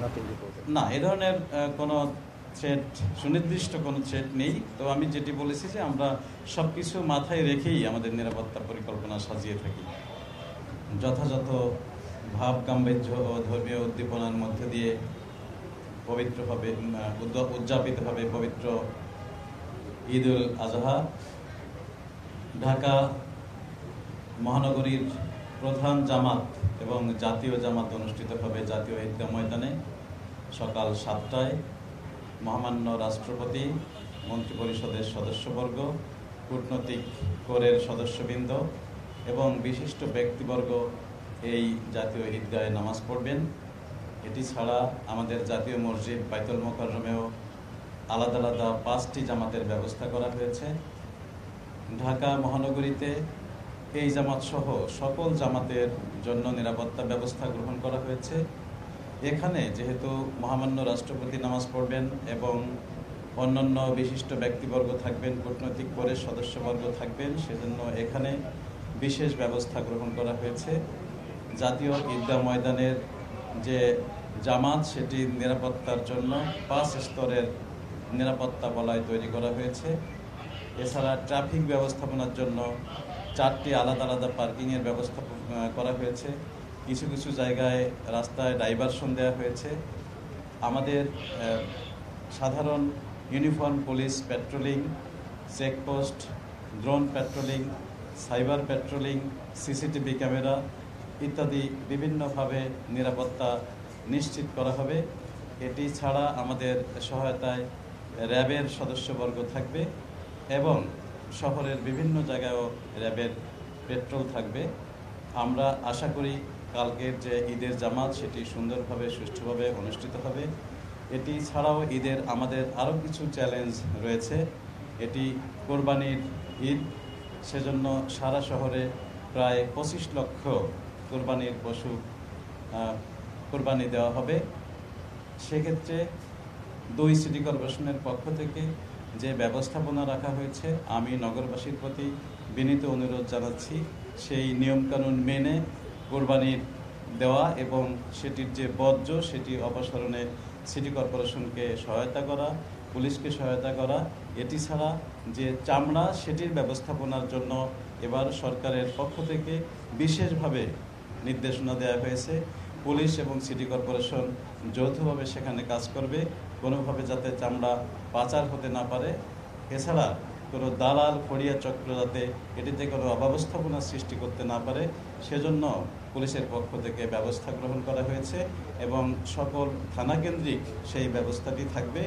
nothing reported. না, এ ধরনের কোনো থ্রেট, সুনির্দিষ্ট কোনো থ্রেট নেই। তো আমি যেটি বলেছি যে আমরা সব কিছু মাথায় রেখেই আমাদের নিরাপত্তা পরিকল্পনা সাজিয়ে থাকি। যথাযথ ভাব গাম্ভীর্য ও ধর্মীয় উদ্দীপনার মধ্য দিয়ে পবিত্রভাবে উদযাপিত হবে পবিত্র ঈদ উল আজহা। ঢাকা মহানগরীর প্রধান জামাত এবং জাতীয় জামাত অনুষ্ঠিত হবে জাতীয় ঈদগাহ ময়দানে সকাল 7টায়। মহামান্য রাষ্ট্রপতি, মন্ত্রিপরিষদের সদস্যবর্গ, কূটনৈতিক কোরের সদস্যবৃন্দ এবং বিশিষ্ট ব্যক্তিবর্গ এই জাতীয় ঈদগাহে নামাজ পড়বেন। এটি ছাড়া আমাদের জাতীয় মসজিদ বাইতুল মোকাররমেও আলাদা আলাদা 5টি জামাতের ব্যবস্থা করা হয়েছে। ঢাকা মহানগরীতে এই জামাত সহ সকল জামাতের জন্য নিরাপত্তা ব্যবস্থা গ্রহণ করা হয়েছে। এখানে যেহেতু মহামান্য রাষ্ট্রপতি নামাজ পড়বেন এবং অন্যান্য বিশিষ্ট ব্যক্তিবর্গ থাকবেন, কূটনৈতিক কোরের সদস্যবর্গ থাকবেন, সেজন্য এখানে বিশেষ ব্যবস্থা গ্রহণ করা হয়েছে। জাতীয় ঈদগাহ ময়দানের যে জামাত, সেটি নিরাপত্তার জন্য 5 স্তরের নিরাপত্তা বলয় তৈরি করা হয়েছে। এছাড়া ট্রাফিক ব্যবস্থাপনার জন্য 4টি আলাদা আলাদা পার্কিংয়ের ব্যবস্থা করা হয়েছে। কিছু কিছু জায়গায় রাস্তায় ডাইভারশন দেওয়া হয়েছে। আমাদের সাধারণ uniform police patrolling, checkpost, drone patrolling, cyber patrolling, CCTV camera ইত্যাদি বিভিন্নভাবে নিরাপত্তা নিশ্চিত করা হবে। এটি ছাড়া আমাদের সহায়তায় র্যাবের সদস্যবর্গ থাকবে এবং শহরের বিভিন্ন জায়গায়ও র্যাবের পেট্রোল থাকবে। আমরা আশা করি কালকের যে ঈদের জামাত, সেটি সুন্দরভাবে সুষ্ঠুভাবে অনুষ্ঠিত হবে। এটি ছাড়াও ঈদের আমাদের আরও কিছু চ্যালেঞ্জ রয়েছে। এটি কোরবানির ঈদ, সেজন্য সারা শহরে প্রায় 25 লক্ষ কোরবানির পশু কোরবানি দেওয়া হবে। সেক্ষেত্রে 2 সিটি কর্পোরেশনের পক্ষ থেকে যে ব্যবস্থাপনা রাখা হয়েছে, আমি নগরবাসীর প্রতি বিনীত অনুরোধ জানাচ্ছি সেই নিয়মকানুন মেনে কোরবানির দেওয়া এবং সেটির যে বর্জ্য, সেটি অপসারণে সিটি কর্পোরেশনকে সহায়তা করা, পুলিশকে সহায়তা করা। এটি ছাড়া যে চামড়া, সেটির ব্যবস্থাপনার জন্য এবার সরকারের পক্ষ থেকে বিশেষভাবে নির্দেশনা দেওয়া হয়েছে। পুলিশ এবং সিটি কর্পোরেশন যৌথভাবে সেখানে কাজ করবে, কোনোভাবে যাতে চামড়া পাচার হতে না পারে। এছাড়া কোনো দালাল ফড়িয়া চক্র যাতে এটিতে কোনো অব্যবস্থাপনা সৃষ্টি করতে না পারে, সেজন্য পুলিশের পক্ষ থেকে ব্যবস্থা গ্রহণ করা হয়েছে এবং সকল থানাকেন্দ্রিক সেই ব্যবস্থাটি থাকবে।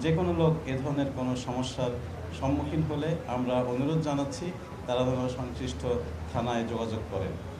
যে কোনো লোক এ ধরনের কোনো সমস্যার সম্মুখীন হলে আমরা অনুরোধ জানাচ্ছি তারা যেন সংশ্লিষ্ট থানায় যোগাযোগ করেন।